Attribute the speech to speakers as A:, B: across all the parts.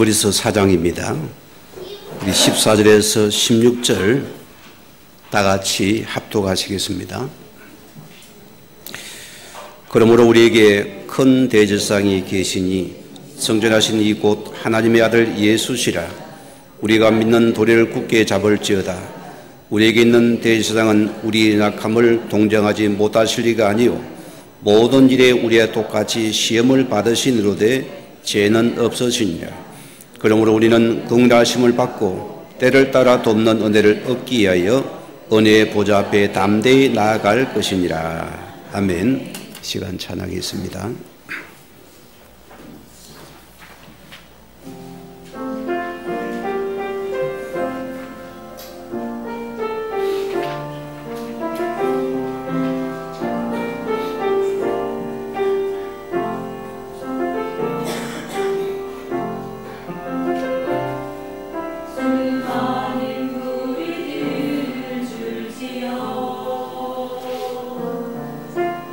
A: 히브리서 4장입니다. 우리 14절에서 16절 다 같이 합독하시겠습니다. 그러므로 우리에게 큰 대제사장이 계시니 성전하신 이곳 하나님의 아들 예수시라. 우리가 믿는 도리를 굳게 잡을지어다. 우리에게 있는 대제사장은 우리의 약함을 동정하지 못하실 리가 아니요 모든 일에 우리와 똑같이 시험을 받으시니로되 죄는 없으시니라. 그러므로 우리는 긍휼하심을 받고 때를 따라 돕는 은혜를 얻기 위하여 은혜의 보좌 앞에 담대히 나아갈 것이니라. 아멘. 시간 찬양하겠습니다.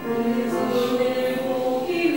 B: 그 손을 보기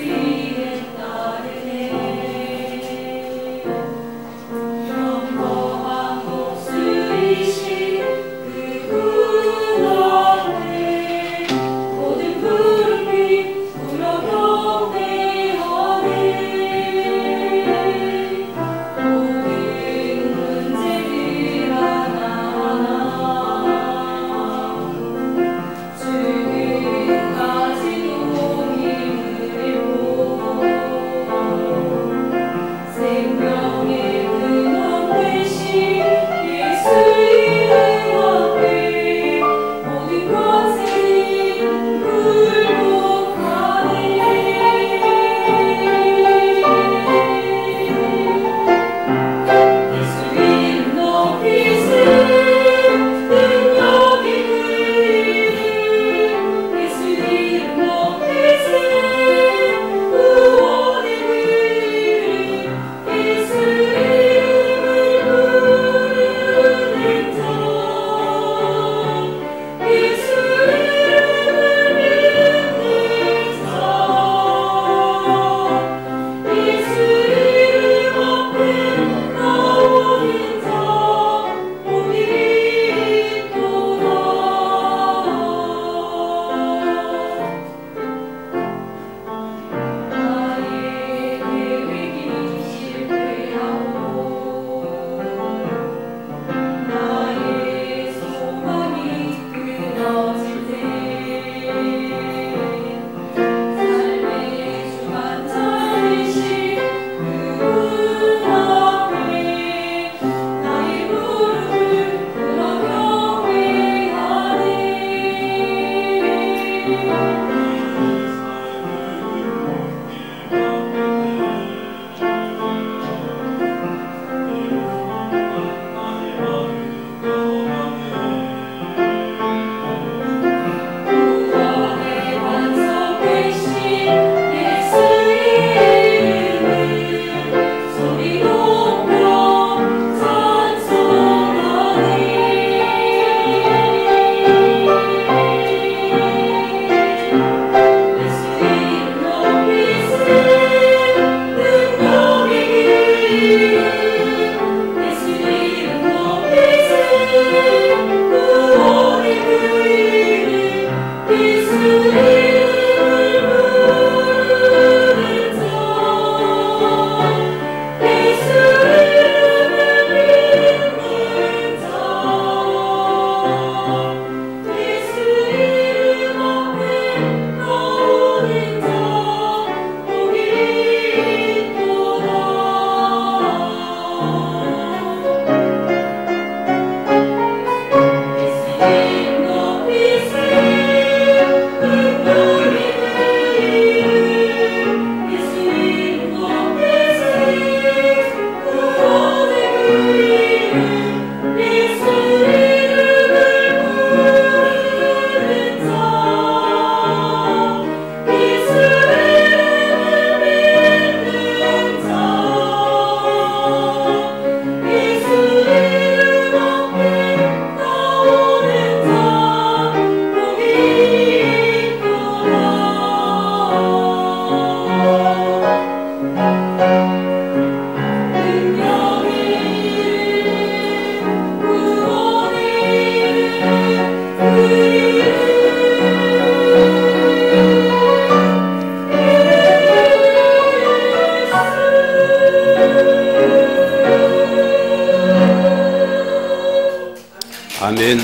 A: 아멘.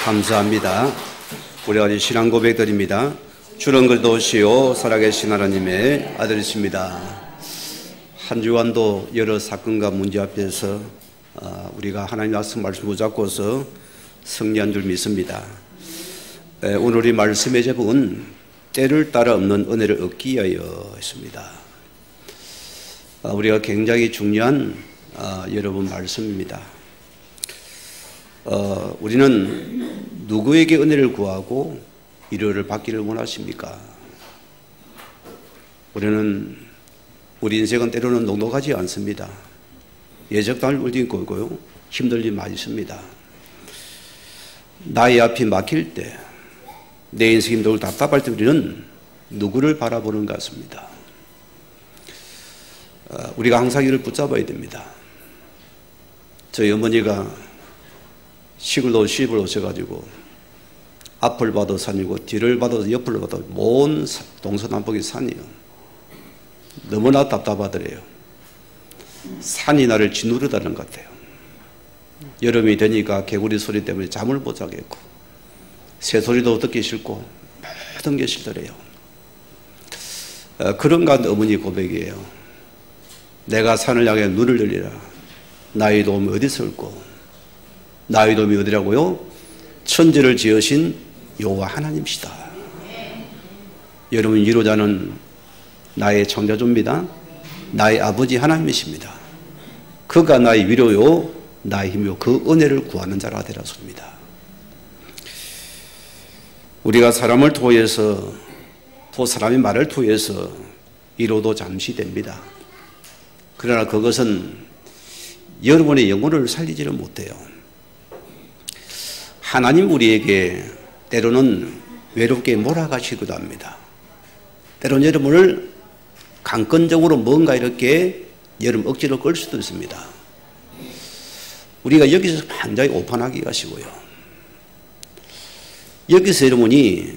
A: 감사합니다. 우리가 이제 신앙 고백드립니다. 주는 그리스도시요 살아계신 하나님의 아들이십니다. 한 주간도 여러 사건과 문제 앞에서 우리가 하나님 약속 말씀 붙잡고서 승리한 줄 믿습니다. 오늘 우리 말씀의 제목은 때를 따라 없는 은혜를 얻기 위하여 있습니다. 우리가 굉장히 중요한 여러분 말씀입니다. 우리는 누구에게 은혜를 구하고 위로를 받기를 원하십니까? 우리 인생은 때로는 녹록하지 않습니다. 예적당을 울리고 있고요, 힘들 일 많이 있습니다. 나의 앞이 막힐 때, 내 인생이 힘들고 답답할 때 우리는 누구를 바라보는 것 같습니다. 우리가 항상 이를 붙잡아야 됩니다. 저희 어머니가 시골로 시집을 오셔가지고 앞을 봐도 산이고 뒤를 봐도 옆을 봐도 먼 동서남북이 산이에요. 너무나 답답하더래요. 산이 나를 짓누르다는 것 같아요. 여름이 되니까 개구리 소리 때문에 잠을 못 자겠고 새소리도 듣기 싫고 모든 게 싫더래요. 그런 가운데 어머니 고백이에요. 내가 산을 향해 눈을 들리라. 나의 도움이 어디서 올고, 나의 도움이 어디라고요? 천지를 지으신 여호와 하나님이시다. 여러분, 위로자는 나의 창조주입니다. 나의 아버지 하나님이십니다. 그가 나의 위로요, 나의 힘이요, 그 은혜를 구하는 자라 되라 소리입니다. 우리가 사람을 통해서, 또 사람의 말을 통해서 위로도 잠시 됩니다. 그러나 그것은 여러분의 영혼을 살리지를 못해요. 하나님 우리에게 때로는 외롭게 몰아가시기도 합니다. 때로는 여러분을 강권적으로 뭔가 이렇게 여러분 억지로 끌 수도 있습니다. 우리가 여기서 굉장히 오판하게 하시고요. 여기서 여러분이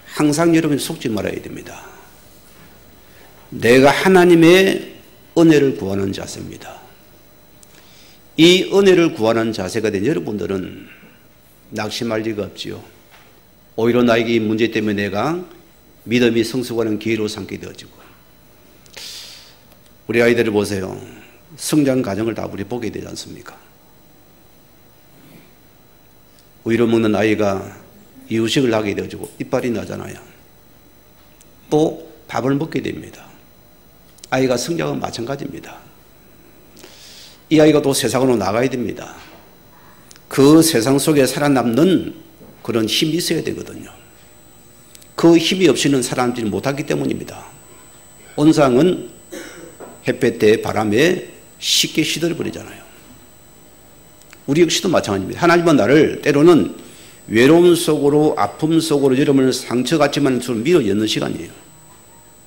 A: 항상 여러분이 속지 말아야 됩니다. 내가 하나님의 은혜를 구하는 자세입니다. 이 은혜를 구하는 자세가 된 여러분들은 낙심할 리가 없지요. 오히려 나에게 이 문제 때문에 내가 믿음이 성숙하는 기회로 삼게 되어지고, 우리 아이들을 보세요. 성장 과정을 다 우리 보게 되지 않습니까? 우유를 먹는 아이가 이유식을 하게 되어지고 이빨이 나잖아요. 또 밥을 먹게 됩니다. 아이가 성장은 마찬가지입니다. 이 아이가 또 세상으로 나가야 됩니다. 그 세상 속에 살아남는 그런 힘이 있어야 되거든요. 그 힘이 없이는 살아남지 못하기 때문입니다. 온상은 햇볕에 바람에 쉽게 시들어버리잖아요. 우리 역시도 마찬가지입니다. 하나님은 나를 때로는 외로움 속으로, 아픔 속으로 여러분을 상처같지만 좀 밀어 넣는 시간이에요.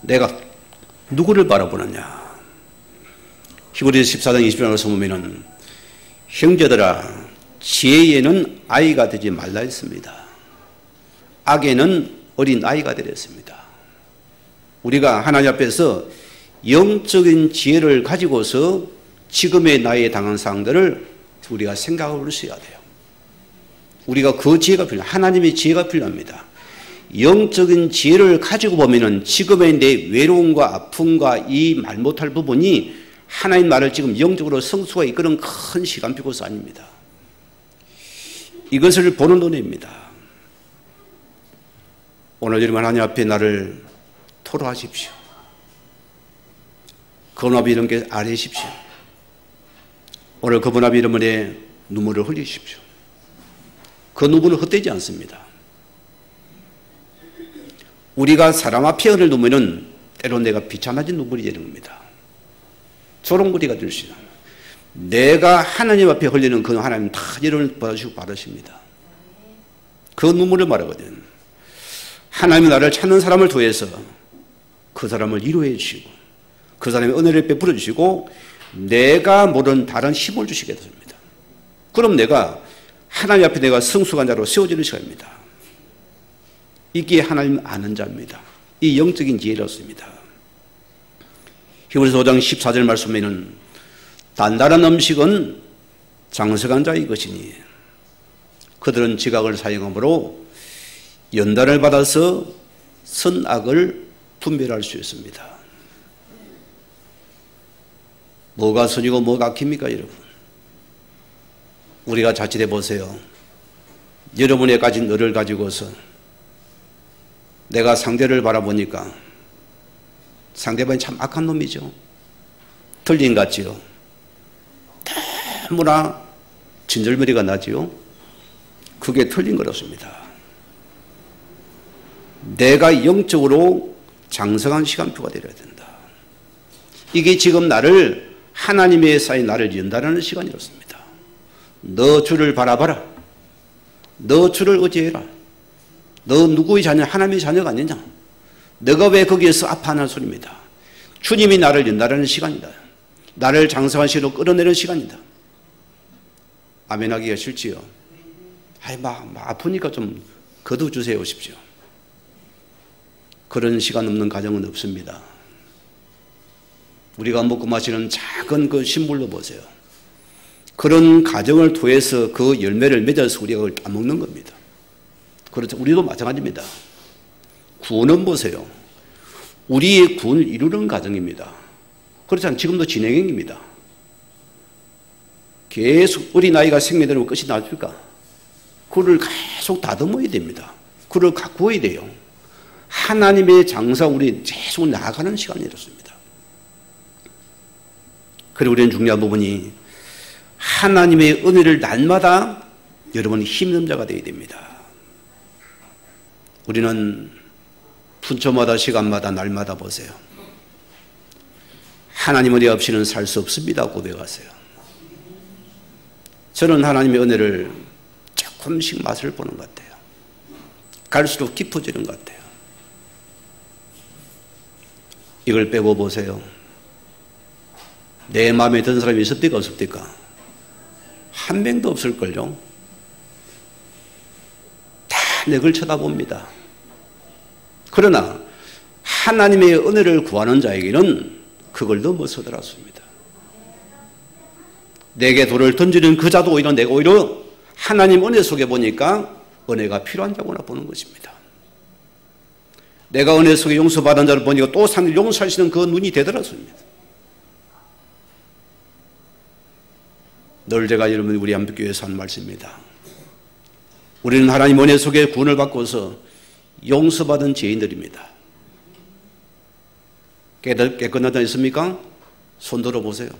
A: 내가 누구를 바라보느냐. 히브리서 14장 20절에서 보면은 형제들아, 지혜에는 아이가 되지 말라 했습니다. 악에는 어린 아이가 되라 했습니다. 우리가 하나님 앞에서 영적인 지혜를 가지고서 지금의 나의 당한 상황들을 우리가 생각을 볼 수 있어야 돼요. 우리가 그 지혜가 필요합니다. 하나님의 지혜가 필요합니다. 영적인 지혜를 가지고 보면은 지금의 내 외로움과 아픔과 이 말 못할 부분이 하나님 나를 지금 영적으로 성수가 이끄는 큰 시간표고서 아닙니다. 이것을 보는 눈입니다. 오늘 여러분 하나님 앞에 나를 토로하십시오. 그분 앞에 이렇게 아뢰십시오. 오늘 그분 앞에 여러분의 눈물을 흘리십시오. 그 눈물은 헛되지 않습니다. 우리가 사람 앞에 흘릴 눈물은 때론 내가 비참해진 눈물이 되는 겁니다. 조롱거리가 될 수 있는, 내가 하나님 앞에 흘리는 그 하나님 다 여러분을 받으시고 받으십니다. 그 눈물을 말하거든요. 하나님이 나를 찾는 사람을 통해서 그 사람을 위로해 주시고 그 사람의 은혜를 베풀어 주시고 내가 모르는 다른 힘을 주시게 됩니다. 그럼 내가 하나님 앞에 내가 성숙한 자로 세워지는 시간입니다. 이게 하나님 아는 자입니다. 이 영적인 지혜로습니다. 히브리서 5장 14절 말씀에는 단단한 음식은 장성한 자의 것이니 그들은 지각을 사용함으로 연단을 받아서 선악을 분별할 수 있습니다. 뭐가 선이고 뭐가 악입니까, 여러분? 우리가 자칫해 보세요. 여러분의 가진 너를 가지고서 내가 상대를 바라보니까 상대방이 참 악한 놈이죠. 틀린 것 같지요. 너무나 진절머리가 나지요. 그게 틀린 거였습니다. 내가 영적으로 장성한 시간표가 되어야 된다. 이게 지금 나를 하나님의 사이 나를 연단하는 시간이었습니다. 너 주를 바라봐라. 너 주를 의지해라. 너 누구의 자녀? 하나님의 자녀가 아니냐? 너가 왜 거기에서 아파하는 소리입니다. 주님이 나를 연단하는 시간이다. 나를 장성한 시로 끌어내는 시간이다. 아멘하기가 싫지요. 아프니까 좀 거둬주세요 오십시오. 그런 시간 없는 가정은 없습니다. 우리가 먹고 마시는 작은 그 식물로 보세요. 그런 가정을 통해서 그 열매를 맺어서 우리가 그걸 따먹는 겁니다. 그렇죠. 우리도 마찬가지입니다. 구원은 보세요. 우리의 구원을 이루는 과정입니다. 그렇지 않습니까? 지금도 진행형입니다. 계속 어린아이가 생명되면 끝이 나줄까? 그를 계속 다듬어야 됩니다. 그를 가꾸어야 돼요. 하나님의 장사 우리 계속 나아가는 시간이 이렇습니다. 그리고 우리는 중요한 부분이 하나님의 은혜를 날마다 여러분이 힘든 자가 되어야 됩니다. 우리는 분초마다 시간마다 날마다 보세요. 하나님 은혜 없이는 살 수 없습니다. 고백하세요. 저는 하나님의 은혜를 조금씩 맛을 보는 것 같아요. 갈수록 깊어지는 것 같아요. 이걸 빼고 보세요. 내 마음에 든 사람이 있습니까? 없습니까? 한 명도 없을걸요. 다 내 걸 쳐다봅니다. 그러나 하나님의 은혜를 구하는 자에게는 그걸 넘어서더라습니다. 내게 돌을 던지는 그 자도 오히려 내가 오히려 하나님 은혜 속에 보니까 은혜가 필요한 자구나 보는 것입니다. 내가 은혜 속에 용서받은 자를 보니까 또 상대를 용서하시는 그 눈이 되더라습니다. 늘 제가 여러분 우리 한빛교회에서 한 말씀입니다. 우리는 하나님 은혜 속에 구원을 받고서 용서받은 죄인들입니다. 깨끗하지 않습니까? 손 들어보세요.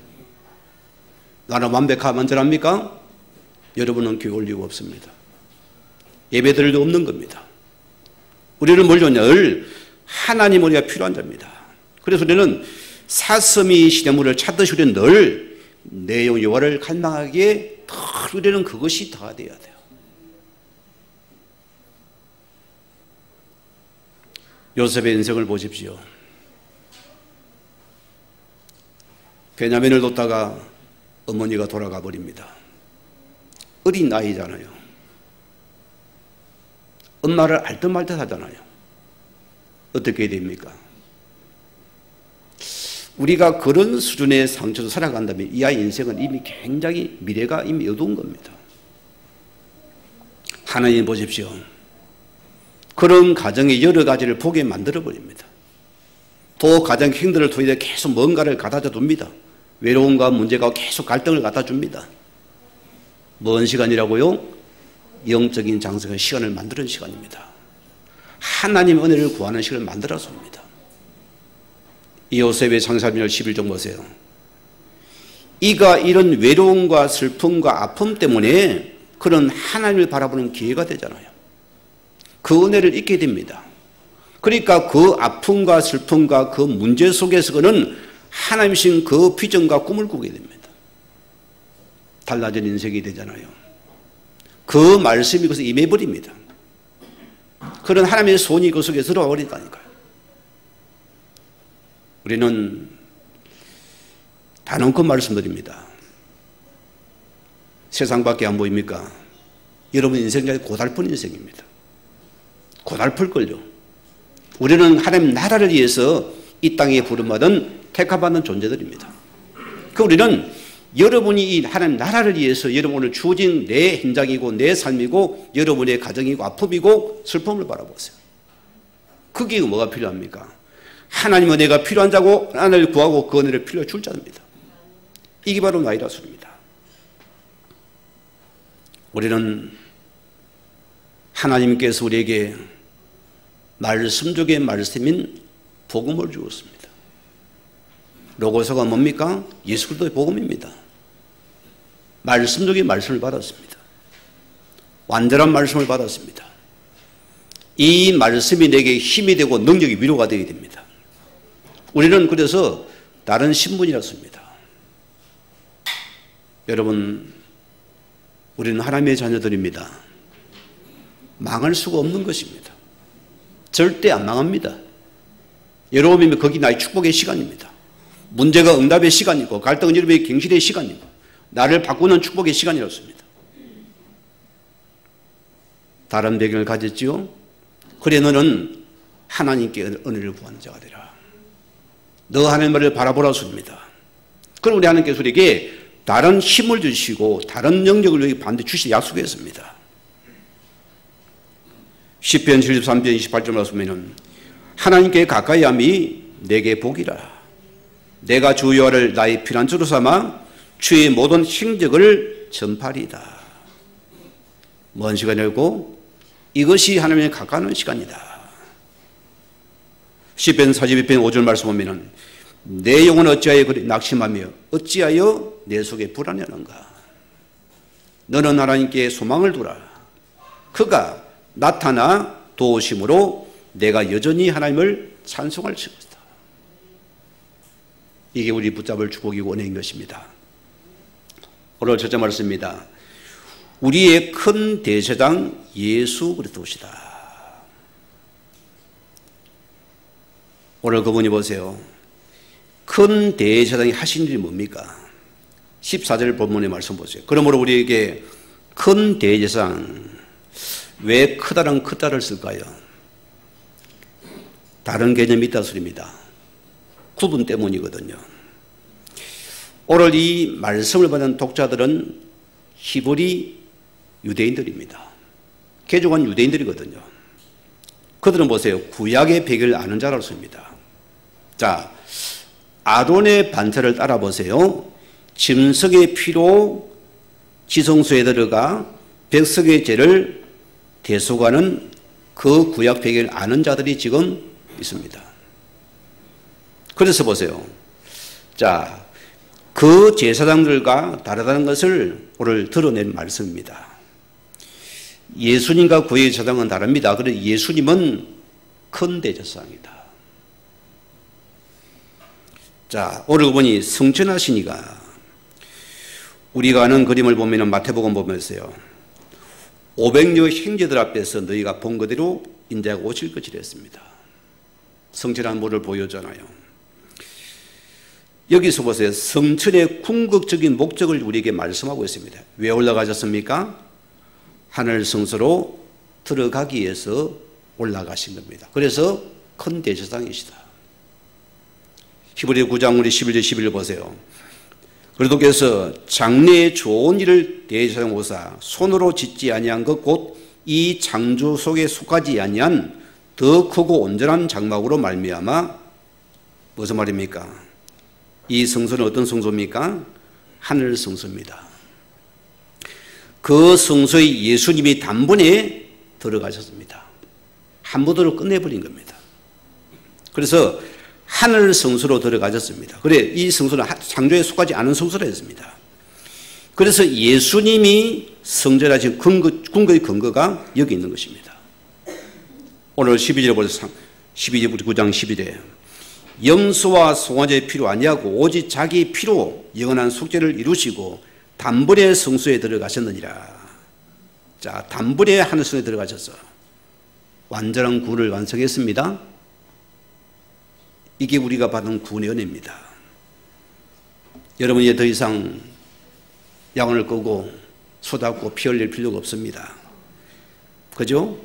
A: 나는 완벽합니까? 여러분은 교회 올 이유가 없습니다. 예배 드릴 일 없는 겁니다. 우리는 뭘요? 늘 하나님 은혜가 필요한 자입니다. 그래서 우리는 사슴이 시냇물을 찾듯이 우리는 늘 내용 여호와를 갈망하기에 더 우리는 그것이 다 돼야 돼요. 요셉의 인생을 보십시오. 베냐민을 뒀다가 어머니가 돌아가 버립니다. 어린 나이잖아요. 엄마를 알듯 말듯 하잖아요. 어떻게 됩니까? 우리가 그런 수준의 상처로 살아간다면 이 아이 인생은 이미 굉장히 미래가 이미 어두운 겁니다. 하나님 보십시오. 그런 가정의 여러 가지를 보게 만들어버립니다. 또 가정 행들을 통해 계속 뭔가를 갖다 줍니다. 외로움과 문제가 계속 갈등을 갖다 줍니다. 뭔 시간이라고요? 영적인 장성의 시간을 만드는 시간입니다. 하나님 은혜를 구하는 시간을 만들었습니다. 이 요셉의 창사비열 11장 보세요. 이가 이런 외로움과 슬픔과 아픔 때문에 그런 하나님을 바라보는 기회가 되잖아요. 그 은혜를 잊게 됩니다. 그러니까 그 아픔과 슬픔과 그 문제 속에서 그는 하나님이신 그 비전과 꿈을 꾸게 됩니다. 달라진 인생이 되잖아요. 그 말씀이 그것에 임해버립니다. 그런 하나님의 손이 그 속에 들어와 버린다니까요. 우리는 단언컨 말씀드립니다. 세상밖에 안 보입니까? 여러분 인생이 고달픈 인생입니다. 고달플걸요. 우리는 하나님 나라를 위해서 이 땅에 부름받은 택함받는 존재들입니다. 그 우리는 여러분이 이 하나님 나라를 위해서 여러분 오늘 주어진 내 현장이고 내 삶이고 여러분의 가정이고 아픔이고 슬픔을 바라보세요. 그게 뭐가 필요합니까? 하나님 은혜가 필요한 자고 하나님을 구하고 그 은혜를 필요해 줄 자입니다. 이게 바로 나이라술입니다. 우리는 하나님께서 우리에게 말씀 중에 말씀인 복음을 주었습니다. 로고서가 뭡니까? 예수 그리스도의 복음입니다. 말씀 중에 말씀을 받았습니다. 완전한 말씀을 받았습니다. 이 말씀이 내게 힘이 되고 능력이 위로가 되게 됩니다. 우리는 그래서 다른 신분이라습니다. 여러분, 우리는 하나님의 자녀들입니다. 망할 수가 없는 것입니다. 절대 안 망합니다. 여러분이면 거기 나의 축복의 시간입니다. 문제가 응답의 시간이고 갈등은 여러분의 갱신의 시간이고 나를 바꾸는 축복의 시간이었습니다. 다른 배경을 가졌지요. 그래 너는 하나님께 은혜를 구하는 자가 되라. 너 하나님을 바라보라 소리입니다. 그럼 우리 하나님께서 우리에게 다른 힘을 주시고 다른 영역을 우리에게 반드시 주시 약속했습니다. 시편 73편 28절 말씀에는 하나님께 가까이 함이 내게 복이라. 내가 주 여호와를 나의 피난처로 삼아 주의 모든 행적을 전파리이다. 먼 시간이고 이것이 하나님의 가까운 시간이다. 시편 42편 5절 말씀 보면은 내 영혼 어찌하여 그리 낙심하며 어찌하여 내 속에 불안해하는가. 너는 하나님께 소망을 두라. 그가 나타나 도우심으로 내가 여전히 하나님을 찬송할 것이다. 이게 우리 붙잡을 축복이고 은혜인 것입니다. 오늘 첫째 말씀입니다. 우리의 큰 대제사장 예수 그리스도시다. 오늘 그분이 보세요. 큰 대제사장이 하신 일이 뭡니까? 14절 본문의 말씀 보세요. 그러므로 우리에게 큰 대제사장, 왜 크다를 쓸까요? 다른 개념이 있다 소리입니다. 구분 때문이거든요. 오늘 이 말씀을 받은 독자들은 히브리 유대인들입니다. 개종한 유대인들이거든요. 그들은 보세요. 구약의 배경을 아는 자라고 씁니다. 자, 아론의 반차를 따라 보세요. 짐승의 피로 지성소에 들어가 백성의 죄를 대속하는 그 구약 배경을 아는 자들이 지금 있습니다. 그래서 보세요. 자, 그 제사장들과 다르다는 것을 오늘 드러낸 말씀입니다. 예수님과 그의 제사장은 다릅니다. 그런데 예수님은 큰 대제사장이다. 자, 오늘 그분이 성천하시니까 우리가 아는 그림을 보면 마태복음 보면서요. 500여 형제들 앞에서 너희가 본 그대로 인자가 오실 것이라 했습니다. 성천한 모를 보여주잖아요. 여기서 보세요. 성천의 궁극적인 목적을 우리에게 말씀하고 있습니다. 왜 올라가셨습니까? 하늘 성소로 들어가기 위해서 올라가신 겁니다. 그래서 큰 대제사장이시다. 히브리 9장 우리 11절 11절 보세요. 그리스도께서 장래의 좋은 일을 대제사장 오사 손으로 짓지 아니한 것 곧 이 창조 속에 속하지 아니한 더 크고 온전한 장막으로 말미암아 무슨 말입니까? 이 성소는 어떤 성소입니까? 하늘 성소입니다. 그 성소에 예수님이 단번에 들어가셨습니다. 한 번으로 끝내버린 겁니다. 그래서 하늘 성소로 들어가셨습니다. 그래, 이 성소는 창조에 속하지 않은 성소라 했습니다. 그래서 예수님이 성전하신 궁극의 근거가 여기 있는 것입니다. 오늘 12절에 보세요. 12절부터 9장 12절. 염소와 송아지의 피로 아니하고 오직 자기 피로 영원한 속죄를 이루시고 단번에 성소에 들어가셨느니라. 자, 단번에 하늘 성소에 들어가셔서 완전한 구원을 완성했습니다. 이게 우리가 받은 구원의 은혜입니다. 여러분 이제 더 이상 양을 끄고 쏟았고 피 흘릴 필요가 없습니다. 그죠?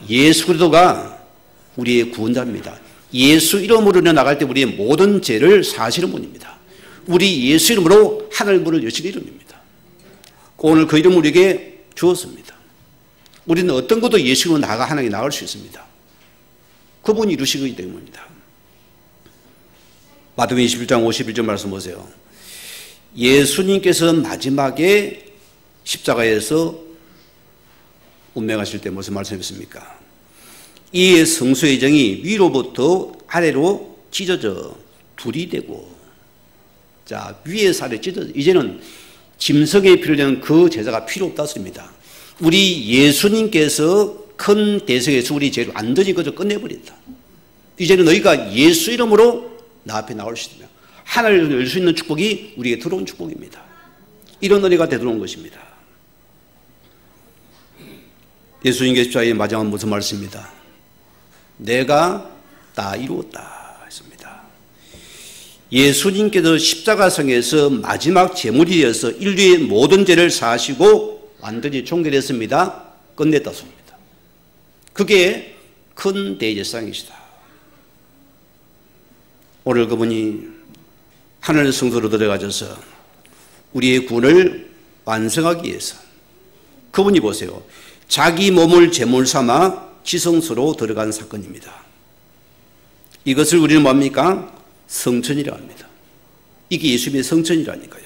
A: 예수 그리스도가 우리의 구원자입니다. 예수 이름으로 나갈 때 우리의 모든 죄를 사시는 분입니다. 우리 예수 이름으로 하늘 문을 여신 이름입니다. 오늘 그 이름을 우리에게 주었습니다. 우리는 어떤 것도 예수 이름으로 하나님께 나갈 수 있습니다. 그분이 이루시기 때문입니다. 마태복음 21장 51절 말씀 보세요. 예수님께서 마지막에 십자가에서 운명하실 때 무슨 말씀이십니까? 이에 성소의 정이 위로부터 아래로 찢어져 둘이 되고, 자, 위에서 아래 찢어져, 이제는 짐승에 필요한 그 제사가 필요 없다 소리입니다. 우리 예수님께서 큰 대성에서 우리 죄를 완전히 그저 끝내버린다. 이제는 너희가 예수 이름으로 나 앞에 나올 수 있으며 하늘을 열 수 있는 축복이 우리에게 들어온 축복입니다. 이런 은혜가 되돌아온 것입니다. 예수님께서 십자가의 마지막 무슨 말씀입니다? 내가 다 이루었다 했습니다. 예수님께서 십자가성에서 마지막 제물이 되어서 인류의 모든 죄를 사하시고 완전히 종결했습니다. 끝냈다 소리입니다. 그게 큰 대제사장이시다. 오늘 그분이 하늘 성소로 들어가셔서 우리의 구원을 완성하기 위해서 그분이 보세요. 자기 몸을 제물 삼아 지성소로 들어간 사건입니다. 이것을 우리는 뭡니까? 성천이라 합니다. 이게 예수님의 성천이라니까요.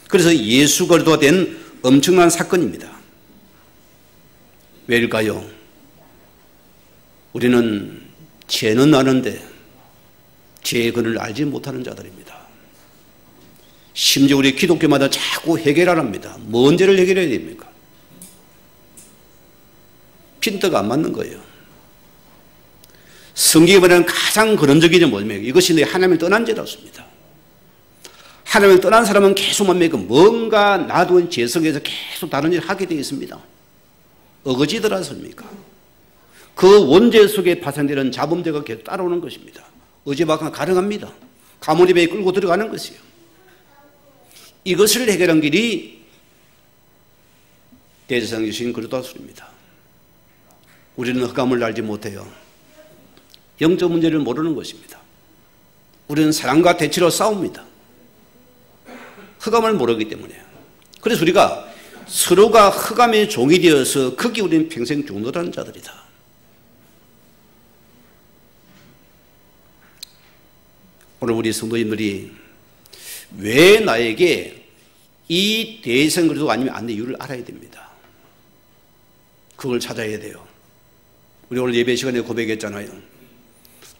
A: 그래서 예수 그리스도가 된 엄청난 사건입니다. 왜일까요? 우리는 죄는 아는데 죄의 근을 알지 못하는 자들입니다. 심지어 우리 기독교마다 자꾸 해결하랍니다. 뭔 죄를 해결해야 됩니까? 핀트가 안 맞는 거예요. 성경에 보면 가장 근원적인 게 뭡니까? 이것이 하나님을 떠난 죄라습니다. 하나님을 떠난 사람은 계속 뭡니까? 뭔가 놔둔 죄성에서 계속 다른 일을 하게 되어 있습니다. 어거지더라습니까? 그 원죄 속에 파생되는 자범죄가 계속 따라오는 것입니다. 어제만큼 가능합니다. 가모리배에 끌고 들어가는 것이요. 이것을 해결한 길이 대제사장 주신 그리스도입니다. 우리는 흑암을 알지 못해요. 영적 문제를 모르는 것입니다. 우리는 사랑과 대치로 싸웁니다. 흑암을 모르기 때문에요. 그래서 우리가 서로가 흑암의 종이 되어서 거기 우리는 평생 죽노라는 자들이다. 오늘 우리 성도님들이 왜 나에게 이 대성 그리스도가 아니면 안 돼 이유를 알아야 됩니다. 그걸 찾아야 돼요. 우리 오늘 예배 시간에 고백했잖아요.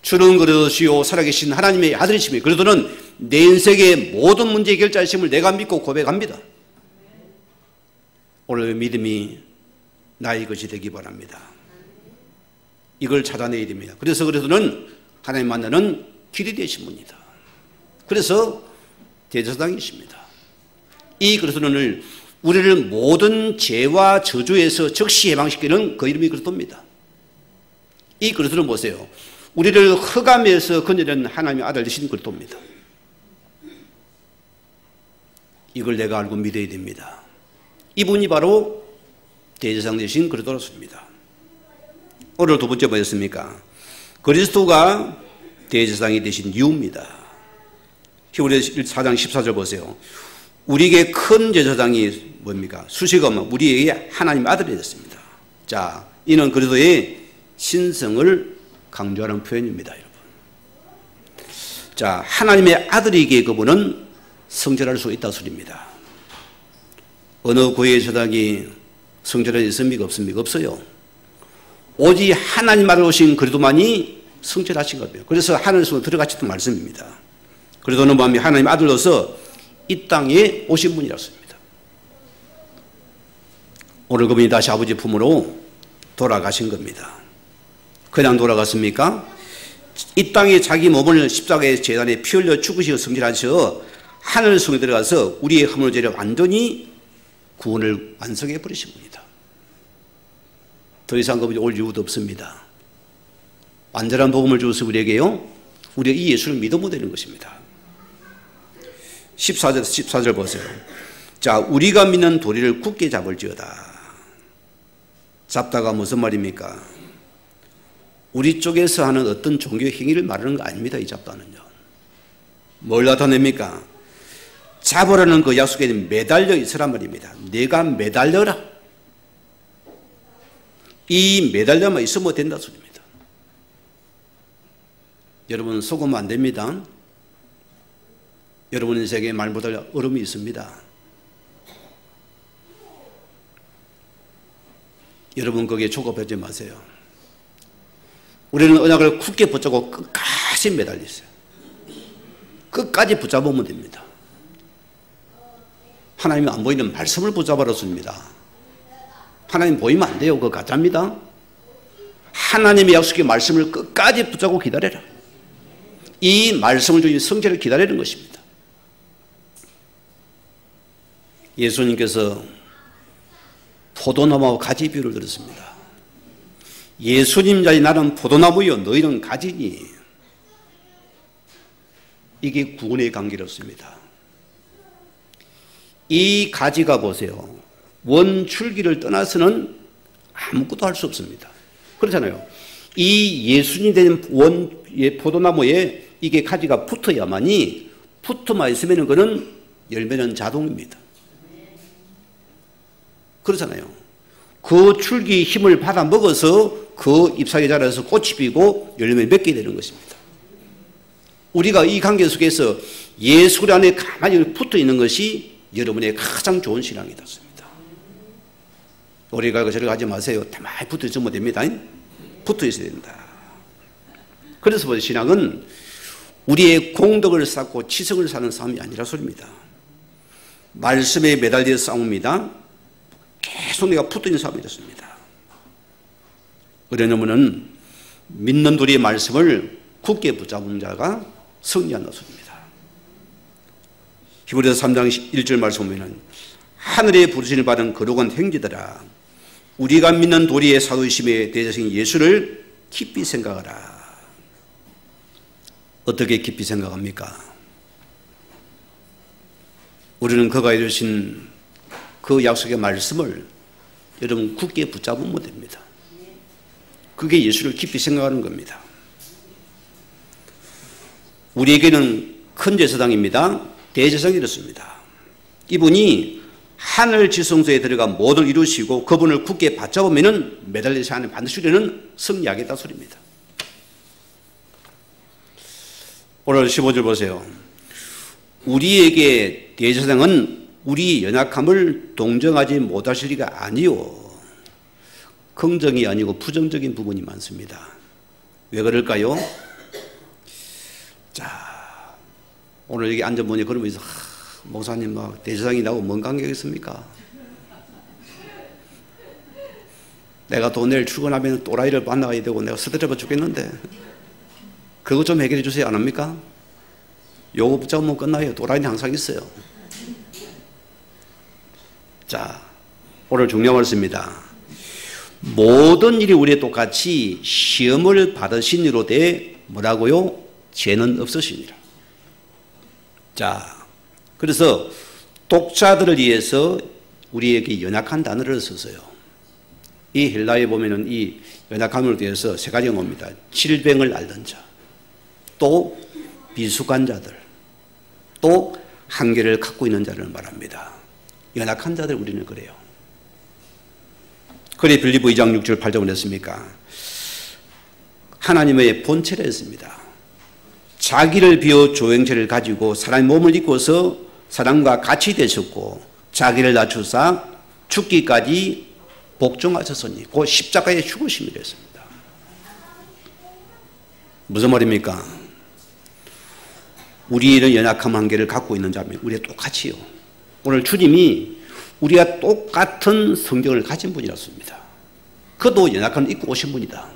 A: 주는 그리스도시요 살아계신 하나님의 아들이시며 그리스도는 내 인생의 모든 문제 해결자이심을 내가 믿고 고백합니다. 오늘 믿음이 나의 것이 되기 바랍니다. 이걸 찾아내야 됩니다. 그래서 그리스도는 하나님 만나는 길이 되신 분이다. 그래서 대제사장이십니다. 이 그리스도는 우리를 모든 죄와 저주에서 즉시 해방시키는 그 이름이 그리스도입니다. 이 그리스도는 보세요. 우리를 흑암에서 건져낸 하나님의 아들 되신 그리스도입니다. 이걸 내가 알고 믿어야 됩니다. 이분이 바로 대제사장 되신 그리스도로서입니다. 오늘 두 번째 뭐였습니까? 그리스도가 대제사장이 되신 이유입니다. 히브리서 4장 14절 보세요. 우리에게 큰 제사장이 뭡니까? 수식어만 우리에게 하나님 아들이 됐습니다. 자, 이는 그리스도의 신성을 강조하는 표현입니다, 여러분. 자, 하나님의 아들이기에 그분은 성전할 수 있다 소리입니다. 어느 고유의 제사장이 성전에 있습니까? 없습니까? 없어요. 오직 하나님 아들 오신 그리스도만이 성전하신 겁니다. 그래서 하늘에서 들어가셨던 말씀입니다. 그리스도는 뭐하면 하나님 아들로서 이 땅에 오신 분이었습니다. 오늘 그분이 다시 아버지 품으로 돌아가신 겁니다. 그냥 돌아갔습니까? 이 땅에 자기 몸을 십자가의 제단에 피 흘려 죽으시고 성질하셔 하늘 성에 들어가서 우리의 허물 죄를 완전히 구원을 완성해 버리신 분이다. 더 이상 그분이 올 이유도 없습니다. 완전한 복음을 주어서 우리에게요, 우리가 이 예수를 믿으면 되는 것입니다. 14절 보세요. 자, 우리가 믿는 도리를 굳게 잡을지어다. 잡다가 무슨 말입니까? 우리 쪽에서 하는 어떤 종교 행위를 말하는 거 아닙니다. 이 잡다는요. 뭘 나타냅니까? 잡으라는 그 약속에 매달려 있으란 말입니다. 내가 매달려라. 이 매달려만 있으면 된다 소리입니다. 여러분 속으면 안 됩니다. 여러분 인생에 말 못할 얼음이 있습니다. 여러분 거기에 조급하지 마세요. 우리는 언약을 굳게 붙잡고 끝까지 매달려 있어요. 끝까지 붙잡으면 됩니다. 하나님이 안 보이는 말씀을 붙잡아라 씁니다. 하나님 보이면 안 돼요. 그거 가짜입니다. 하나님의 약속의 말씀을 끝까지 붙잡고 기다려라. 이 말씀을 주신 성체를 기다리는 것입니다. 예수님께서 포도나무와 가지 비유를 들었습니다. 예수님 자리 나는 포도나무요 너희는 가지니. 이게 구원의 관계롭습니다. 이 가지가 보세요. 원줄기를 떠나서는 아무것도 할 수 없습니다. 그렇잖아요. 이 예수님 된 포도나무에 이게 가지가 붙어야만이 붙어만 있으면 그는 열매는 자동입니다. 그렇잖아요. 그 줄기 힘을 받아 먹어서 그 잎사귀 자라서 꽃이 피고 열매 맺게 되는 것입니다. 우리가 이 관계 속에서 예수 안에 가만히 붙어 있는 것이 여러분의 가장 좋은 신앙이다. 우리가 저리 가지 마세요. 가만히 붙어 있으면 됩니다. 붙어 있어야 된다. 그래서 신앙은 우리의 공덕을 쌓고 치성을 사는 싸움이 아니라 소리입니다. 말씀에 매달려 싸웁니다. 계속 내가 붙어 있는 싸움이 됐습니다. 그러려면 믿는 우리의 말씀을 굳게 붙잡은 자가 승리한다 소리입니다. 히브리서 3장 1절 말씀 보면 하늘의 부르심을 받은 거룩한 행지들아 우리가 믿는 도리의 사도이심의 대제사장인 예수를 깊이 생각하라. 어떻게 깊이 생각합니까? 우리는 그가 이루신 그 약속의 말씀을 여러분 굳게 붙잡으면 됩니다. 그게 예수를 깊이 생각하는 겁니다. 우리에게는 큰 제사장입니다. 대제사장이 이렇습니다. 이분이 하늘 지성소에 들어가 모든 이루시고 그분을 굳게 받잡으면 매달리지 않으면 반드시 우리는 승리하겠다 소리입니다. 오늘 15절 보세요. 우리에게 대제사장은 우리 연약함을 동정하지 못하실 리가 아니요. 긍정이 아니고 부정적인 부분이 많습니다. 왜 그럴까요? 자, 오늘 여기 앉아보니 그러면서 목사님 막 대제사장이 나하고 뭔 관계가 있습니까? 내가 또 내일 출근하면 또라이를 만나야 되고 내가 스트레스 죽겠는데 그거 좀 해결해 주세요. 안 합니까? 요거 붙잡으면 끝나요. 또라이는 항상 있어요. 자, 오늘 중요한 말씀입니다. 모든 일이 우리에 똑같이 시험을 받으신 이로 돼 뭐라고요? 죄는 없으시니라. 자, 그래서 독자들을 위해서 우리에게 연약한 단어를 썼어요. 이 헬라에 보면은 이 연약함을 위해서 세 가지 영어입니다. 질병을 앓는 자, 또 미숙한 자들, 또 한계를 갖고 있는 자를 말합니다. 연약한 자들 우리는 그래요. 그래 빌립보 2장 6절 8절을 했습니까? 하나님의 본체를 했습니다. 자기를 비워 조형체를 가지고 사람의 몸을 입고서 사람과 같이 되셨고 자기를 낮추사 죽기까지 복종하셨으니 그 십자가에 죽으심이 됐습니다. 무슨 말입니까? 우리는 연약함 한계를 갖고 있는 자입니다. 우리가 똑같이요. 오늘 주님이 우리가 똑같은 성경을 가진 분이었습니다. 그도 연약함을 입고 오신 분이다.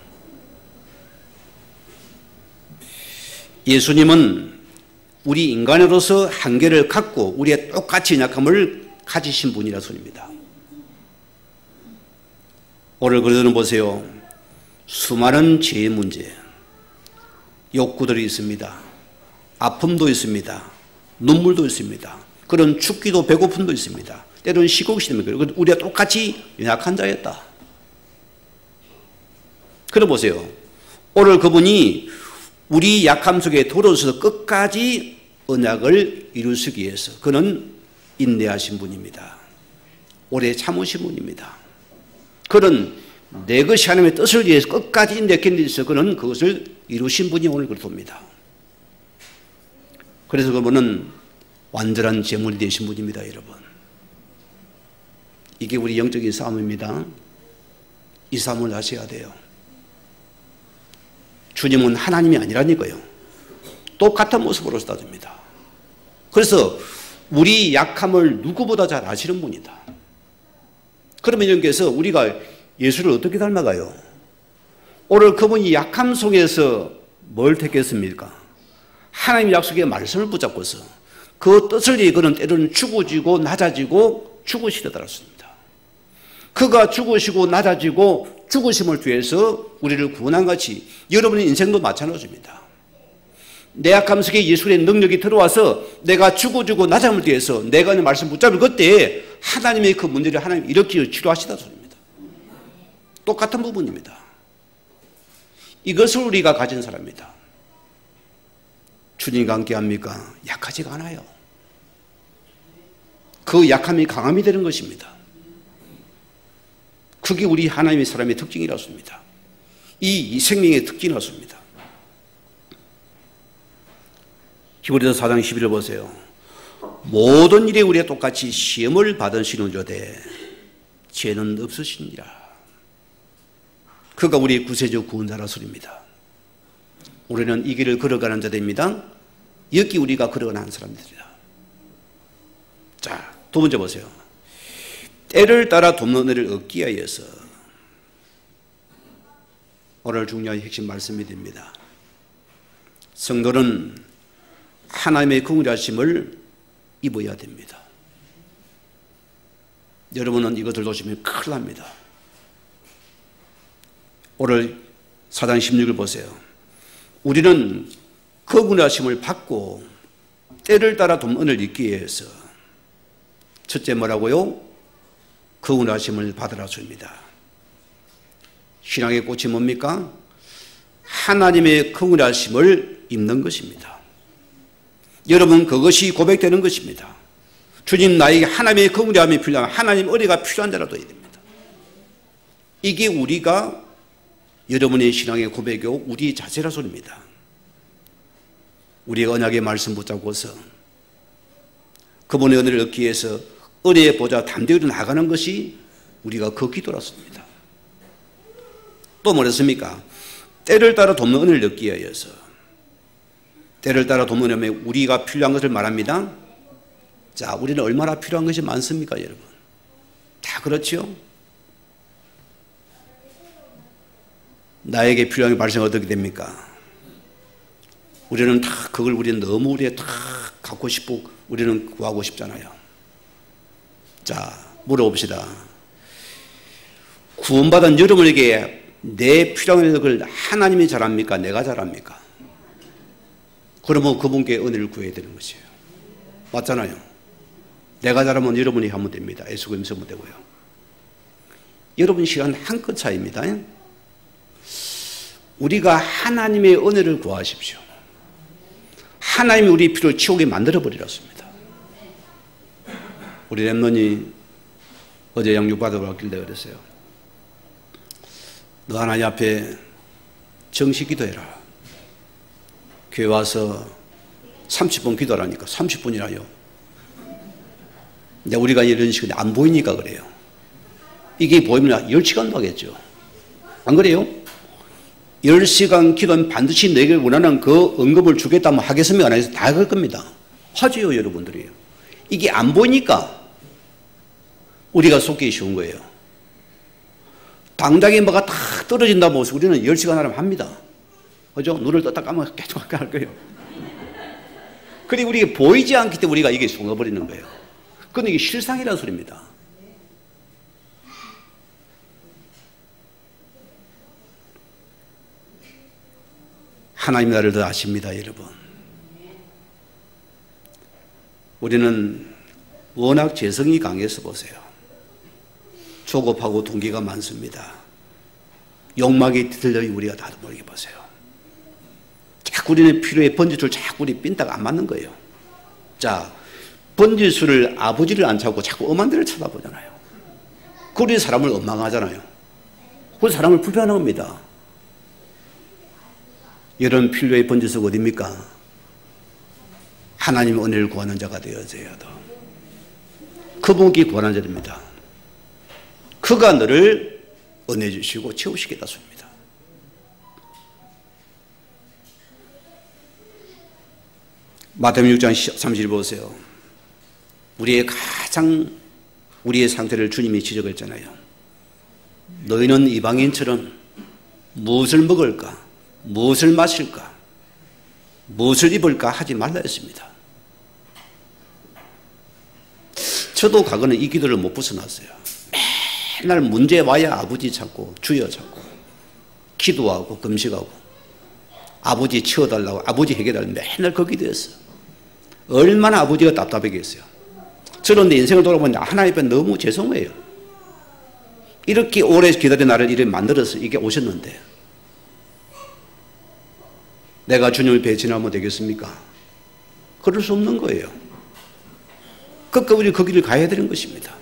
A: 예수님은 우리 인간으로서 한계를 갖고 우리의 똑같이 연약함을 가지신 분이라 소리입니다. 오늘 그들은 보세요. 수많은 죄의 문제, 욕구들이 있습니다. 아픔도 있습니다. 눈물도 있습니다. 그런 춥기도 배고픔도 있습니다. 때로는 시국이 됩니다. 우리가 똑같이 연약한 자였다. 그래 보세요. 오늘 그분이 우리 약함 속에 들어오셔서 끝까지 언약을 이루시기 위해서 그는 인내하신 분입니다. 오래 참으신 분입니다. 그는 내 것이 하나님의 뜻을 위해서 끝까지 인내했기 위해서 그는 그것을 이루신 분이 오늘 그렇습니다. 그래서 그분은 완전한 제물이 되신 분입니다, 여러분. 이게 우리 영적인 싸움입니다. 이 싸움을 하셔야 돼요. 주님은 하나님이 아니라니까요. 똑같은 모습으로 따집니다. 그래서 우리 약함을 누구보다 잘 아시는 분이다. 그러면 여기서 우리가 예수를 어떻게 닮아가요? 오늘 그분이 약함 속에서 뭘 택했습니까? 하나님의 약속의 말씀을 붙잡고서 그 뜻을 위해 그는 때로는 죽어지고 낮아지고 죽으시려 달았습니다. 그가 죽으시고 낮아지고 죽으심을 위해서 우리를 구원한 같이 여러분의 인생도 마찬가지입니다. 내 약함 속에 예수의 능력이 들어와서 내가 죽어지고 낮아짐을 위해서 내가 하는 말씀 붙잡을 그때 하나님의 그 문제를 하나님 이렇게 치료하시다 소리입니다. 똑같은 부분입니다. 이것을 우리가 가진 사람입니다. 주님과 함께 합니까? 약하지가 않아요. 그 약함이 강함이 되는 것입니다. 그게 우리 하나님의 사람의 특징이라습니다. 이 생명의 특징이라습니다. 히브리서 4장 11절 보세요. 모든 일에 우리가 똑같이 시험을 받으시는 자되 죄는 없으시니라. 그가 우리의 구세주 구원자라 소리입니다. 우리는 이 길을 걸어가는 자들입니다. 여기 우리가 걸어가는 사람들이다. 자, 두 번째 보세요. 때를 따라 돕는 은혜를 얻기 위해서 오늘 중요한 핵심 말씀이 됩니다. 성도는 하나님의 긍휼하심을 입어야 됩니다. 여러분은 이것을 놓치면 큰일 납니다. 오늘 4장 16을 보세요. 우리는 긍휼하심을 받고 때를 따라 돕는 은혜를 입기 위해서 첫째 뭐라고요? 긍휼하심을 받으라 줍니다. 신앙의 꽃이 뭡니까? 하나님의 긍휼하심을 입는 것입니다. 여러분 그것이 고백되는 것입니다. 주님 나에게 하나님의 긍휼함이 필요하면 하나님 은혜가 필요한 자라도 해야 됩니다. 이게 우리가 여러분의 신앙의 고백이고 우리의 자세라 소리입니다. 우리의 언약의 말씀 붙잡고서 그분의 은혜를 얻기 위해서 은혜의 보좌 담대히 나가는 것이 우리가 그 기도라습니다. 또 뭐랬습니까? 때를 따라 돕는 은혜를 얻기 위해서 때를 따라 돕는 은혜에 우리가 필요한 것을 말합니다. 자, 우리는 얼마나 필요한 것이 많습니까, 여러분? 다 그렇죠? 나에게 필요한 게 발생 어떻게 됩니까? 우리는 다 그걸 우리는 너무 우리가 다 갖고 싶고 우리는 구하고 싶잖아요. 자, 물어봅시다. 구원받은 여러분에게 내 필요한 것을 하나님이 잘합니까? 내가 잘합니까? 그러면 그분께 은혜를 구해야 되는 것이에요. 맞잖아요. 내가 잘하면 여러분이 하면 됩니다. 예수님이 하면 되고요. 여러분 시간 한 끗 차이입니다. 우리가 하나님의 은혜를 구하십시오. 하나님이 우리 필요를 치우게 만들어버리렸습니다. 우리 렘넌이 어제 양육받으러 왔길래 그랬어요. 너 하나님 앞에 정식 기도해라. 교회 와서 30분 기도하라니까 30분이라요. 근데 우리가 이런 식으로 안 보이니까 그래요. 이게 보이면 10시간도 하겠죠. 안 그래요? 10시간 기도는 반드시 내게 원하는 그 응급을 주겠다면 하겠습니까? 안 해서 다 할 겁니다. 하지요, 여러분들이. 이게 안 보이니까 우리가 속기 쉬운 거예요. 당장에 뭐가 탁 떨어진다 모습 우리는 10시간 하면 합니다. 그죠? 눈을 떴다 까면 계속 할 거예요. 그리고 우리가 보이지 않기 때문에 우리가 이게 속아버리는 거예요. 그런데 이게 실상이라는 소리입니다. 하나님 나를 더 아십니다, 여러분. 우리는 워낙 재성이 강해서 보세요. 조급하고 동기가 많습니다. 욕망이 뒤틀려 우리가 다도 모르게 보세요. 자꾸 우리는 필요에 번지줄 자꾸 우리 빈다가 안 맞는 거예요. 자, 번지수를 아버지를 안 찾고 자꾸 엄한 데를 쳐다보잖아요. 그리 사람을 원망하잖아요. 그 사람을 불편한 겁니다. 여러분 필요의 번지수가 어디입니까? 하나님의 은혜를 구하는 자가 되어져야 돼. 그분께 구하는 자입니다. 그가 너를 은혜 주시고 채우시겠다 소입니다. 마태복음 6장 30절 보세요. 우리의 상태를 주님이 지적했잖아요. 너희는 이방인처럼 무엇을 먹을까, 무엇을 마실까, 무엇을 입을까 하지 말라 했습니다. 저도 과거는 이 기도를 못 벗어났어요. 맨날 문제 와야 아버지 찾고 주여 찾고 기도하고 금식하고 아버지 치워달라고 아버지 해결달라고 맨날 그 기도했어요. 얼마나 아버지가 답답하겠어요. 저는 내 인생을 돌아보는데 하나님 앞에 너무 죄송해요. 이렇게 오래 기다린 나를 이렇게 만들어서 이게 오셨는데 내가 주님을 배신하면 되겠습니까? 그럴 수 없는 거예요. 끝까지 그 길을 가야 되는 것입니다.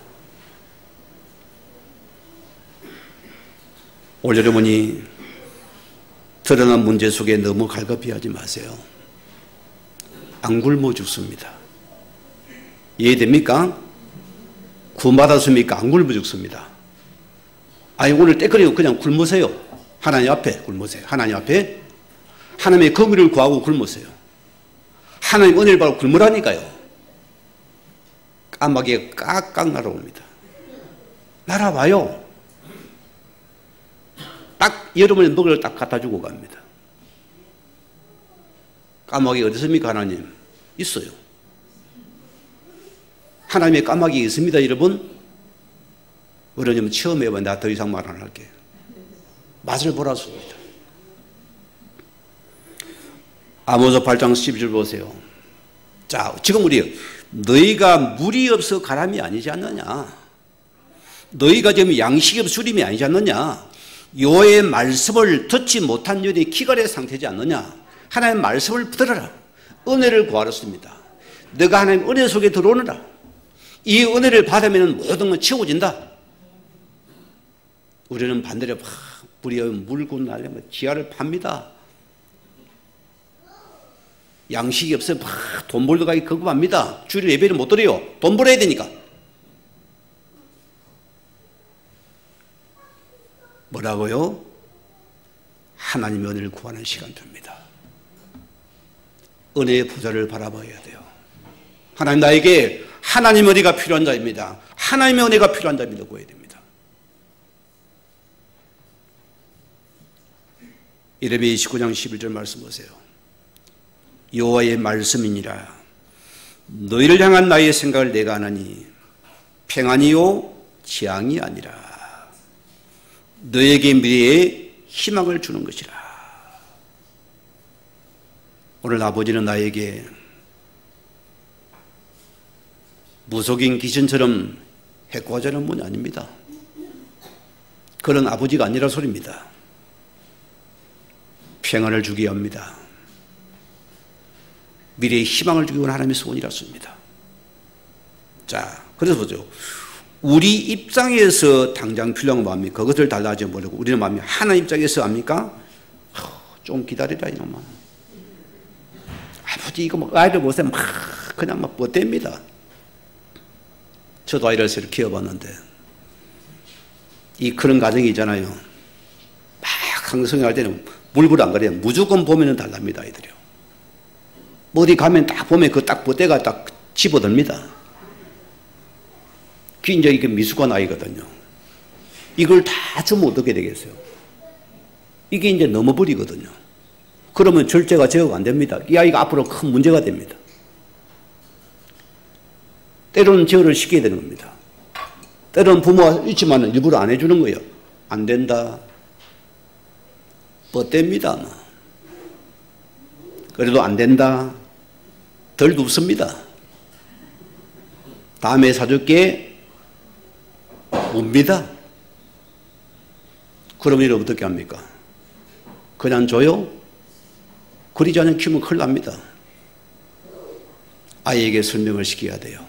A: 오늘 여러분이 드러난 문제 속에 너무 갈급해하지 마세요. 안 굶어 죽습니다. 이해됩니까? 구원받았습니까? 안 굶어 죽습니다. 아니 오늘 때거리고 그냥 굶으세요. 하나님 앞에 굶으세요. 하나님 앞에 하나님의 긍휼을 구하고 굶으세요. 하나님 은혜를 받고 굶으라니까요. 까마귀가 깍깍 날아옵니다. 날아와요. 딱 여러분의 먹을 걸 딱 갖다 주고 갑니다. 까마귀 어디 있습니까? 하나님 있어요. 하나님의 까마귀 있습니다. 여러분 어려우면 체험해봐. 나 더 이상 말 안 할게. 맛을 보라습니다. 아모스 8장 12절 보세요. 자, 지금 우리 너희가 물이 없어 가람이 아니지 않느냐? 너희가 지금 양식이 없어 주림이 아니지 않느냐? 여호와의 말씀을 듣지 못한 년이 기갈의 상태지 않느냐? 하나님의 말씀을 들어라. 은혜를 구하랬습니다. 너가 하나님 은혜 속에 들어오느라. 이 은혜를 받으면 모든 건 채워진다. 우리는 반대로 물이 물고 날려면 지하를 팝니다. 양식이 없어요. 돈 벌러 가기 급합니다. 주일 예배를 못 드려요. 돈 벌어야 되니까. 뭐라고요? 하나님의 은혜를 구하는 시간입니다. 은혜의 부자를 바라봐야 돼요. 하나님 나에게 하나님의 은혜가 필요한 자입니다. 하나님의 은혜가 필요한 자입니다. 구해야 됩니다. 이레미야 29장 11절 말씀 보세요. 여호와의 말씀이니라. 너희를 향한 나의 생각을 내가 아나니 평안이요 재앙이 아니라 너에게 미래에 희망을 주는 것이라. 오늘 아버지는 나에게 무속인 귀신처럼 해코하자는 분이 아닙니다. 그런 아버지가 아니라 소리입니다. 평안을 주기 합니다. 미래의 희망을 주기 위한 하나님의 소원이라습니다. 자, 그래서 보죠. 우리 입장에서 당장 필요한 거 뭡니까? 그것을 달라하지 모르고 우리는 뭡니까? 하나님 입장에서 압니까? 좀 기다리라 이놈아. 아버지 이거 뭐 아이를 보세요. 막 그냥 막 뻗댑니다. 저도 아이를 새로 키워봤는데 이 그런 가정이 있잖아요. 막 항성할 때는 물불 안 가려요. 무조건 보면은 달랍니다. 아이들이요. 어디 가면 딱 보면 그 딱 뻗대가 딱 집어듭니다. 이제 이게 미숙한 아이거든요. 이걸 다 주면 어떻게 되겠어요? 이게 이제 넘어버리거든요. 그러면 절제가 제어가 안 됩니다. 이 아이가 앞으로 큰 문제가 됩니다. 때로는 제어를 시켜야 되는 겁니다. 때로는 부모가 있지만 일부러 안 해주는 거예요. 안 된다. 뻗댑니다. 그래도 안 된다. 덜 눕습니다. 다음에 사줄게. 옵니다. 그러면 이를 어떻게 합니까? 그냥 줘요? 그러지 않으면 키우면 큰일 납니다. 아이에게 설명을 시켜야 돼요.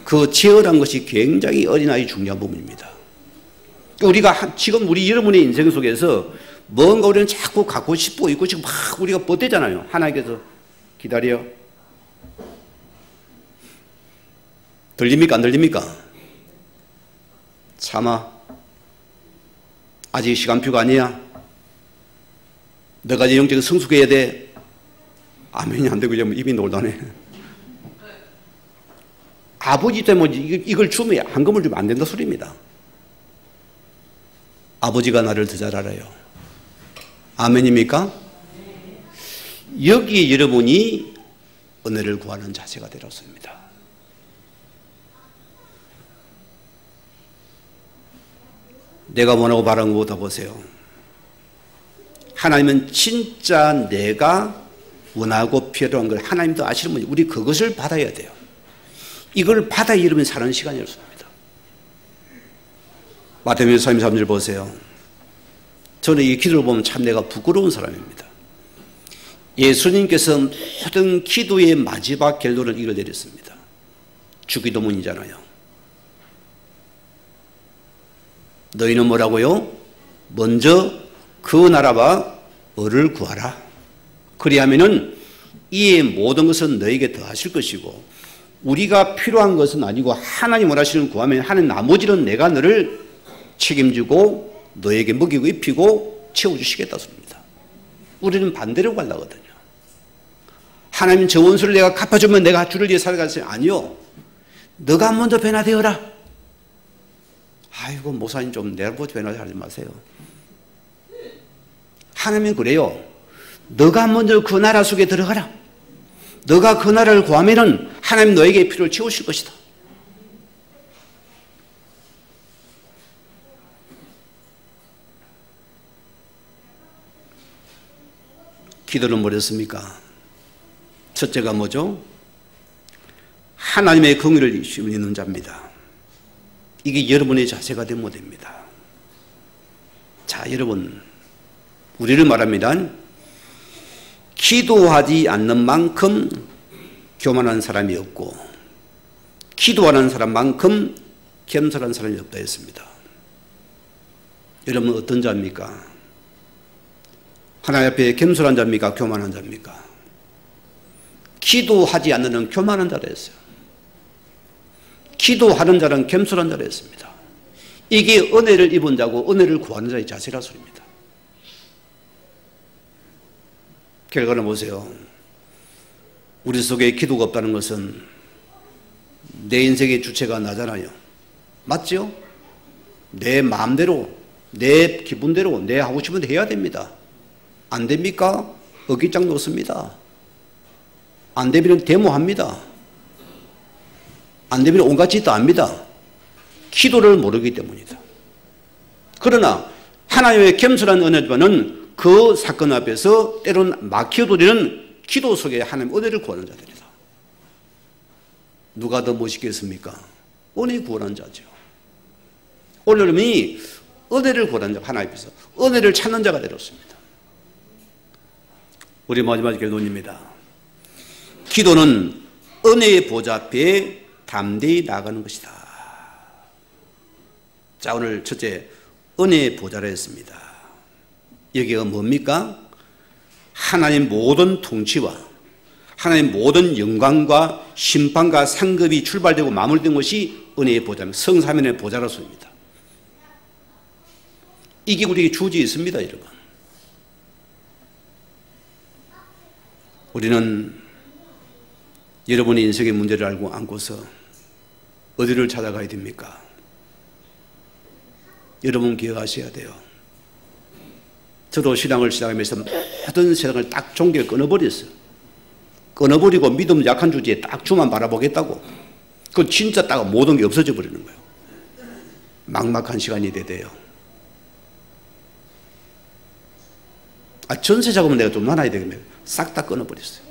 A: 그 제어란 것이 굉장히 어린아이 중요한 부분입니다. 우리가 지금 우리 여러분의 인생 속에서 뭔가 우리는 자꾸 갖고 싶고 있고 지금 막 우리가 뻗대잖아요. 하나님께서 기다려. 들립니까? 안 들립니까? 참아. 아직 시간표가 아니야. 너가 이제 영적으로 성숙해야 돼. 아멘이 안 되고 이러면 입이 놀다네. 아버지 때문에 이걸 주면 한금을 주면 안 된다 소리입니다. 아버지가 나를 더 잘 알아요. 아멘입니까? 여기에 여러분이 은혜를 구하는 자세가 되었습니다. 내가 원하고 바라는 것보다 보세요. 하나님은 진짜 내가 원하고 필요한 걸 하나님도 아시는 분이 우리 그것을 받아야 돼요. 이걸 받아야 여러분이 사는 시간이 없습니다. 마태복음 33절 보세요. 저는 이 기도를 보면 참 내가 부끄러운 사람입니다. 예수님께서 모든 기도의 마지막 결론을 이걸 내렸습니다. 주기도문이잖아요. 너희는 뭐라고요? 먼저 그 나라와 을을 구하라. 그리하면은 이 모든 것은 너에게 더하실 것이고 우리가 필요한 것은 아니고 하나님 원하시는 구하면 하는 나머지는 내가 너를 책임지고 너에게 먹이고 입히고 채워주시겠다 습니다. 우리는 반대로 가려거든요. 하나님 저 원수를 내가 갚아주면 내가 주를 위해 살아가세요. 아니요. 너가 먼저 변화되어라. 아이고 목사님 좀 내보지 변화하지 마세요. 하나님은 그래요. 너가 먼저 그 나라 속에 들어가라. 너가 그 나라를 구하면은 하나님 너에게 필요를 채우실 것이다. 기도는 뭐랬습니까? 첫째가 뭐죠? 하나님의 긍휼을 입는 자입니다. 이게 여러분의 자세가 되면 됩니다. 자, 여러분, 우리를 말합니다. 기도하지 않는 만큼 교만한 사람이 없고 기도하는 사람만큼 겸손한 사람이 없다 했습니다. 여러분 어떤 자입니까? 하나님 앞에 겸손한 자입니까? 교만한 자입니까? 기도하지 않는 자는 교만한 자라 했어요. 기도하는 자는 겸손한 자라 했습니다. 이게 은혜를 입은 자고 은혜를 구하는 자의 자세라 소리입니다. 결과는 보세요. 우리 속에 기도가 없다는 것은 내 인생의 주체가 나잖아요. 맞죠? 내 마음대로, 내 기분대로, 내 하고 싶은 대로 해야 됩니다. 안 됩니까? 어깃장 놓습니다. 안 되면 데모합니다. 안 되면 온갖 짓도 합니다. 기도를 모르기 때문이다. 그러나 하나님의 겸손한 은혜만은 그 사건 앞에서 때로는 막혀도리는 기도 속에 하나님 은혜를 구하는 자들이다. 누가 더 멋있겠습니까? 은혜 구하는 자죠. 오늘은 은혜를 구하는 자, 하나님 앞에서 은혜를 찾는 자가 되었습니다. 우리 마지막 결론입니다. 기도는 은혜의 보좌 앞에 담대히 나가는 것이다. 자, 오늘 첫째 은혜의 보좌라 했습니다. 여기가 뭡니까? 하나님 모든 통치와 하나님 모든 영광과 심판과 상급이 출발되고 마무리된 것이 은혜의 보좌입니다. 성삼위의 보좌라 소입니다. 이게 우리에게 주어져 있습니다, 여러분. 우리는 여러분의 인생의 문제를 알고 안고서 어디를 찾아가야 됩니까? 여러분 기억하셔야 돼요. 저도 신앙을 시작하면서 모든 세상을 딱 종교에 끊어버렸어요. 끊어버리고 믿음 약한 주제에 딱 주만 바라보겠다고. 그건 진짜 딱 모든 게 없어져 버리는 거예요. 막막한 시간이 돼요. 전세 자금은 내가 좀 나눠야 되겠네. 싹 다 끊어버렸어요.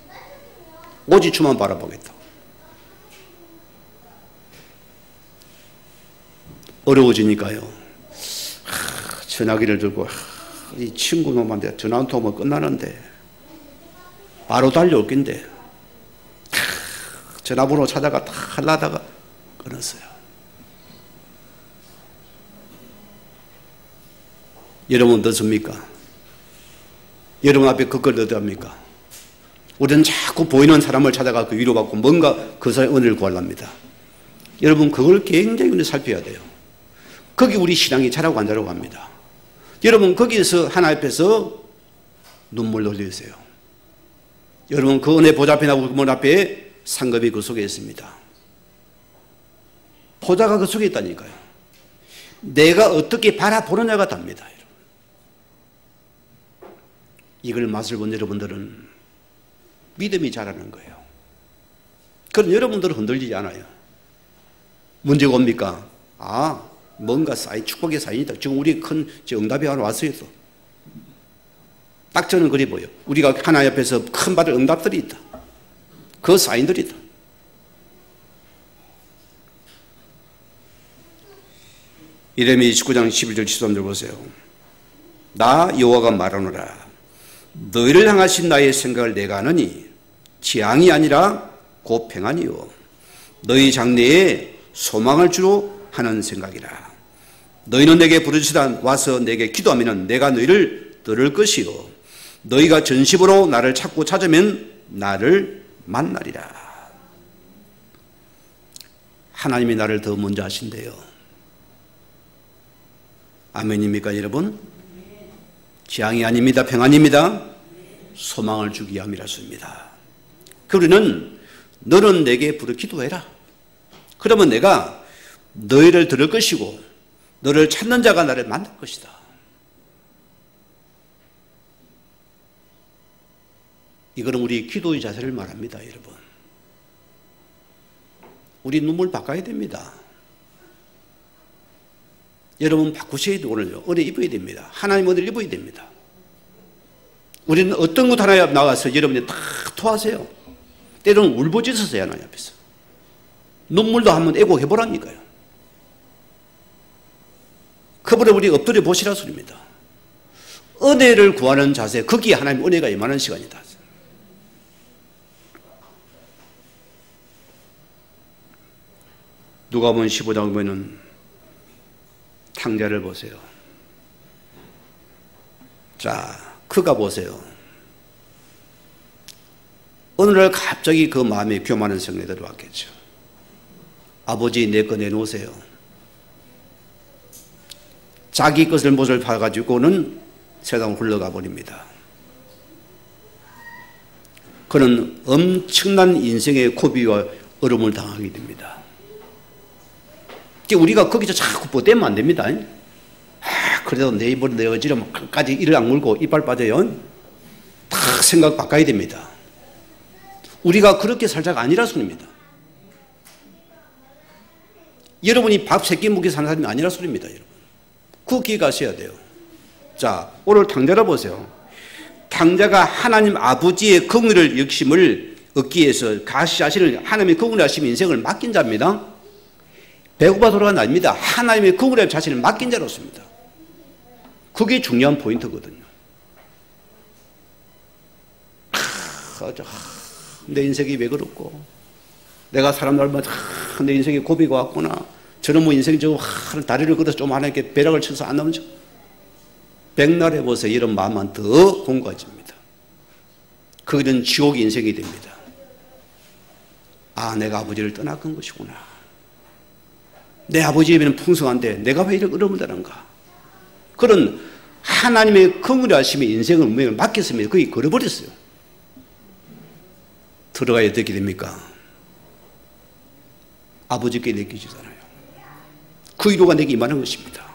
A: 오직 주만 바라보겠다고. 어려워지니까요. 전화기를 들고 이 친구 놈한테 전화 한 통하면 끝나는데 바로 달려올 낀데 전화번호 찾아가 다 하려다가 끊었어요. 여러분 어떻습니까? 여러분 앞에 그걸 어떡합니까? 우리는 자꾸 보이는 사람을 찾아가 그 위로받고 뭔가 그 사람의 은혜를 구하랍니다. 여러분 그걸 굉장히 살펴야 돼요. 거기 우리 신앙이 자라고 안 자라고 합니다. 여러분 거기에서 하나님 앞에서 눈물 흘리세요. 여러분 그 은혜 보좌 앞에 나오고 문 앞에 상급이 그 속에 있습니다. 보좌가 그 속에 있다니까요. 내가 어떻게 바라보느냐가 답니다. 여러분. 이걸 맛을 본 여러분들은 믿음이 자라는 거예요. 그럼 여러분들은 흔들리지 않아요. 문제가 옵니까? 뭔가 축복의 사인이다. 지금 우리 큰 응답이 하나 왔어요. 또. 딱 저는 그리 보여요. 우리가 하나님 앞에서 큰 받을 응답들이 있다. 그 사인들이 있다. 예레미야 29장 11절 13절 보세요. 나 여호와가 말하노라. 너희를 향하신 나의 생각을 내가 아느니 재앙이 아니라 곧 평안이요 너희 장래에 소망을 주로 하는 생각이라. 너희는 내게 부르시다 와서 내게 기도하면 내가 너희를 들을 것이요 너희가 전심으로 나를 찾고 찾으면 나를 만나리라. 하나님이 나를 더 먼저 하신대요. 아멘입니까 여러분? 재앙이 아닙니다. 평안입니다. 소망을 주기 위함이라습니다. 그러는 너는 내게 부르 기도해라. 그러면 내가 너희를 들을 것이고 너를 찾는 자가 나를 만날 것이다. 이거는 우리 기도의 자세를 말합니다. 여러분 우리 눈물 바꿔야 됩니다. 여러분 바꾸셔야 돼요. 오늘요 은혜 입어야 됩니다. 하나님 은혜를 입어야 됩니다. 우리는 어떤 것 하나에 나가서 여러분이 다 토하세요. 때로는 울부짖으세요. 하나님 앞에서 눈물도 한번 애곡해보라니까요. 그보다 우리 엎드려 보시라 소리입니다. 은혜를 구하는 자세, 거기에 하나님 은혜가 임하는 시간이다. 누가복음 15장 보면은 탕자를 보세요. 자, 그가 보세요. 어느 날 갑자기 그 마음에 교만한 생각이 들어왔겠죠. 아버지 내 거 내놓으세요. 자기 것을 못을 봐가지고는 세상을 흘러가 버립니다. 그는 엄청난 인생의 고비와 어려움을 당하게 됩니다. 우리가 거기서 자꾸 보태면 안 됩니다. 그래도 내 입으로 내 어지러 끝까지 이를 악물고 이빨 빠져요. 다 생각 바꿔야 됩니다. 우리가 그렇게 살자가 아니라 소리입니다. 여러분이 밥 3끼 먹기 사는 사람이 아니라 소리입니다. 여러분. 그 길 가셔야 돼요. 자, 오늘 탕자를 보세요. 탕자가 하나님 아버지의 긍휼을 역심을 얻기 위해서 자신을 하나님의 긍휼을 하시며 인생을 맡긴 자입니다. 배고파 돌아간 아닙니다. 하나님의 긍휼에 자신을 맡긴 자로서입니다. 그게 중요한 포인트거든요. 내 인생이 왜 그렇고 내가 사람 얼마나 내 인생에 고비가 왔구나. 저는 뭐 인생이 다리를 걷어서 좀 하나님께 배락을 쳐서 안 나오죠. 백날에 보세요. 이런 마음만 더 공고해집니다. 그는 지옥의 인생이 됩니다. 내가 아버지를 떠나간 것이구나. 내 아버지에게는 풍성한데 내가 왜 이렇게 어려움을 당한가. 그런 하나님의 긍휼을 하시며 인생을 운명을 맡겼으면 거의 걸어버렸어요. 들어가야 어떻게 됩니까? 아버지께 맡기잖아요. 그 위로가 내게 임하는 것입니다.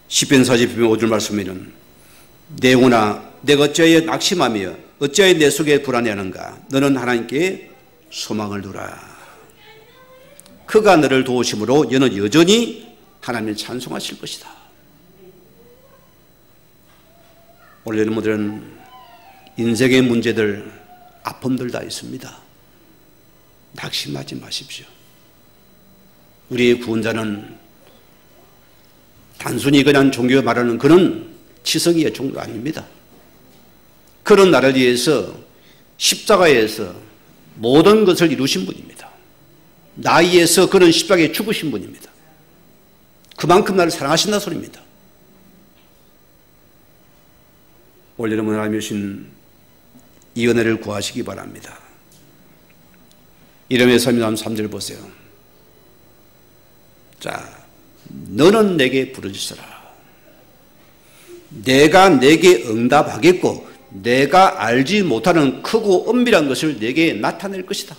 A: 시편 40편 5절 말씀에는 내 영혼아 내가 어찌하여 낙심하며 어찌하여 내 속에 불안해하는가. 너는 하나님께 소망을 두라. 그가 너를 도우심으로 너는 여전히 하나님을 찬송하실 것이다. 오늘 여러분들은 인생의 문제들, 아픔들 다 있습니다. 낙심하지 마십시오. 우리의 구원자는 단순히 그냥 종교에 말하는 그런 치성이의 종교가 아닙니다. 그런 나를 위해서 십자가에서 모든 것을 이루신 분입니다. 나이에서 그는 십자가에 죽으신 분입니다. 그만큼 나를 사랑하신다 소리입니다. 오늘 여러분 하나님이 주신 이 은혜를 구하시기 바랍니다. 이름의 삶이 3절 보세요. 자, 너는 내게 부르짖으라. 내가 내게 응답하겠고 내가 알지 못하는 크고 은밀한 것을 내게 나타낼 것이다.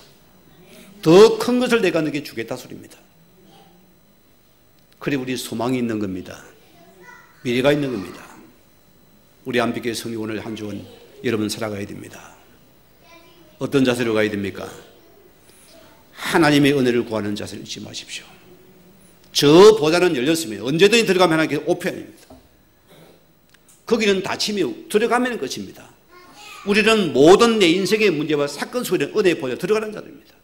A: 더 큰 것을 내가 너에게 주겠다 소리입니다. 그래 우리 소망이 있는 겁니다. 미래가 있는 겁니다. 우리 안비교회 성이 오늘 한 주간 여러분 살아가야 됩니다. 어떤 자세로 가야 됩니까? 하나님의 은혜를 구하는 자세를 잊지 마십시오. 저 보좌는 열렸습니다. 언제든지 들어가면 하나님께서 오픈입니다. 거기는 닫히며 들어가면 끝입니다. 우리는 모든 내 인생의 문제와 사건 속에 은혜의 보좌 들어가는 자들입니다.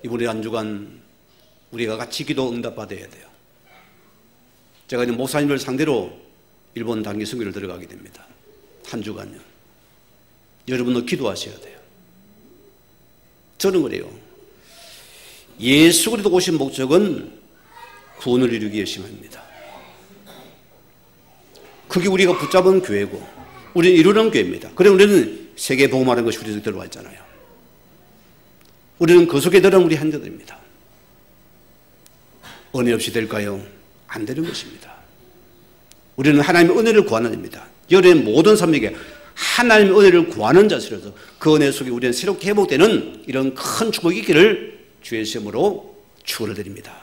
A: 이번에 한 주간 우리가 같이 기도 응답받아야 돼요. 제가 이제 목사님을 상대로 일본 단기 선교를 들어가게 됩니다. 한 주간요. 여러분도 기도하셔야 돼요. 저는 그래요. 예수 그리스도 오신 목적은 구원을 이루기 위해서입니다. 그게 우리가 붙잡은 교회고 우리는 이루는 교회입니다. 그래 우리는 세계 복음하는 것이 우리 속에 들어와 있잖아요. 우리는 그 속에 들어온 우리 한자들입니다. 은혜 없이 될까요? 안 되는 것입니다. 우리는 하나님의 은혜를 구하는 자입니다. 여러분의 모든 삶에게 하나님의 은혜를 구하는 자세로서 그 은혜 속에 우리는 새롭게 회복되는 이런 큰 축복이 있기를 주의 시험으로 축원을 드립니다.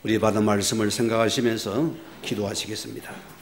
A: 우리 받은 말씀을 생각하시면서 기도하시겠습니다.